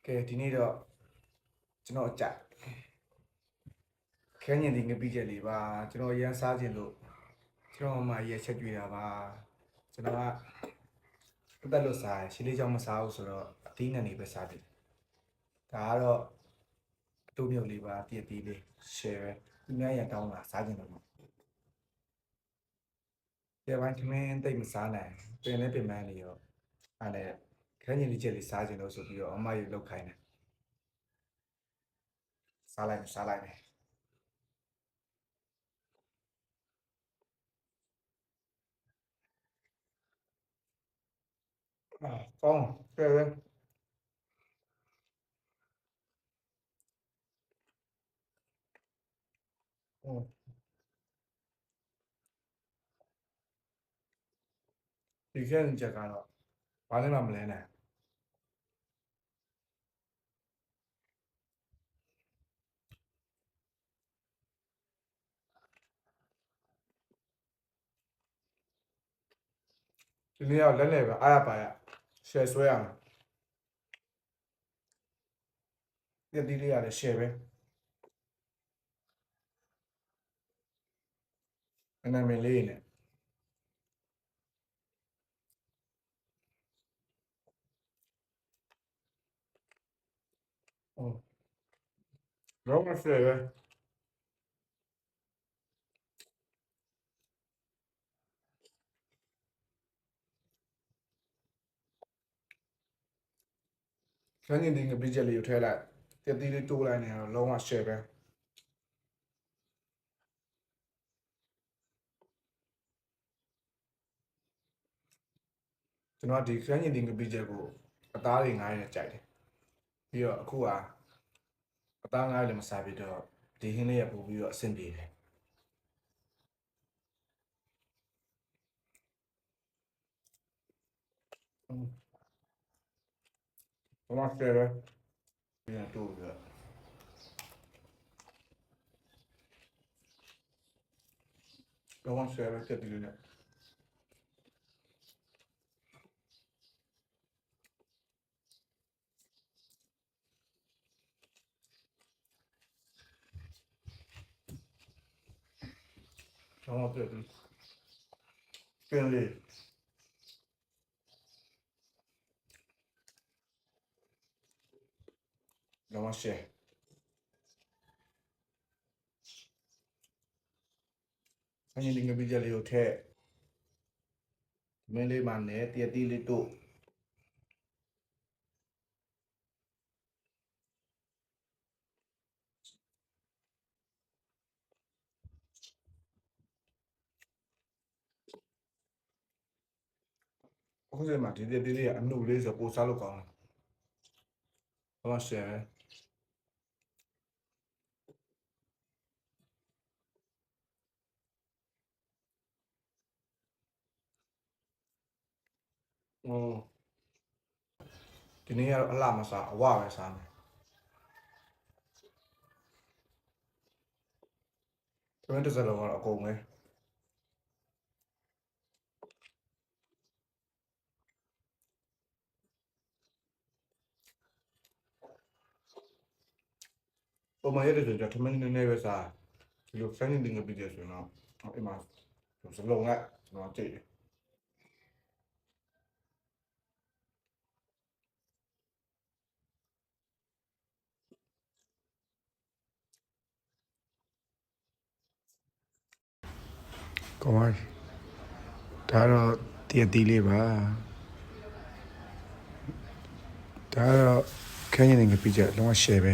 ကဲဒီနေ့တော့ကျွန်တော်ကြခဲညင်ဒီငပိချက်လေးပါကျွန်တော်ရမ်းစားခြင်းလို့ကျွန်တော်မှရက်ချက်ကြွေတာပါကျွန်တော်ကတက်လို့စားရှင်းလေးချောင်းမစားဘူးဆိုတော့အသီးနှံတွေပဲစားတယ်ဒါကတော့အတူမျိုးလေးပါတည့်တည့်လေး share ပဲသူများရတောင်းတာစားခြင်းတော့ဒီပိုင်းသမင်းတိတ်မစားနိုင်ပင်လည်းပင်ပန်းနေရောအဲ့ဒါခဲညင်ဒီချက်လေးစားခြင်းလို့ဆိုပြီးတော့အမရေလောက်ခိုင်းတယ်စားလိုက်မယ်ကောင်းကဲဒီခဲညင်ချက်ကတော့ဘာလည်းမလဲနိုင်ဒီနေ့တော့လက်နဲ့ပဲအားရပါရ share ဆွဲရမယ်တည့်တည့်လေးရတယ် share ပဲအနာမည်လေးနဲ့တော့မ share ပဲခန်းရင်ဒီငပိချက်လေးကိုထည့်လိုက်တည့်တည့်လေးတိုးလိုက်နေတော့လုံးဝ share ပဲကျွန်တော်ဒီခန်းရင်ဒီငပိချက်ကိုအသားတွေငားရနေကြိုက်တယ်ပြီးတော့အခုကအသားငားလည်းမစားပြီးတော့ဒီဟင်းလေးရပို့ပြီးတော့အဆင်ပြေတယ်ဘာမှ share ပဲပြန်တိုးပြီးတော့လုံးဝ share ပဲတည့်တည့်လေးနဲ့လုံးဝတည့်တည့်ပြန်လေးလုံးဝ shareခန်းရင်ဒီငပိချက်လေးကိုထည့်မင်းလေးမှနဲ့တည့်တည့်လေးတို့အခုချိန်မှာဒီတည့်တည့်လေးကအနှုတ်လေးဆိုပိုစားလို့ကောင်းတယ်ဘာမှ share ပဲဒီနေ့ကတော့အလှမစားအဝပဲစားမယ်ကျွန်တော်တစ်စက်လုံးကတော့အကုန်ပဲပုံမှန်ရက်တွေဆိုတော့ထမင်းနည်းနည်းပဲစားဒီလို friendly တင်ပြီးတယ်ဆိုတော့အိမ်မှာစလုံးကကျွန်တော်ကြိတ်တယ်ကောင်းပါဒါတော့တည့်တည့်လေးပါဒါတော့ခန်းရင်ငပိချက်လုံးဝ share ပဲ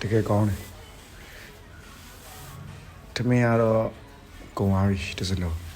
တကယ်ကောင်းတယ်ထမင်းကတော့ကုန်သွားပြီတစ်စလုံး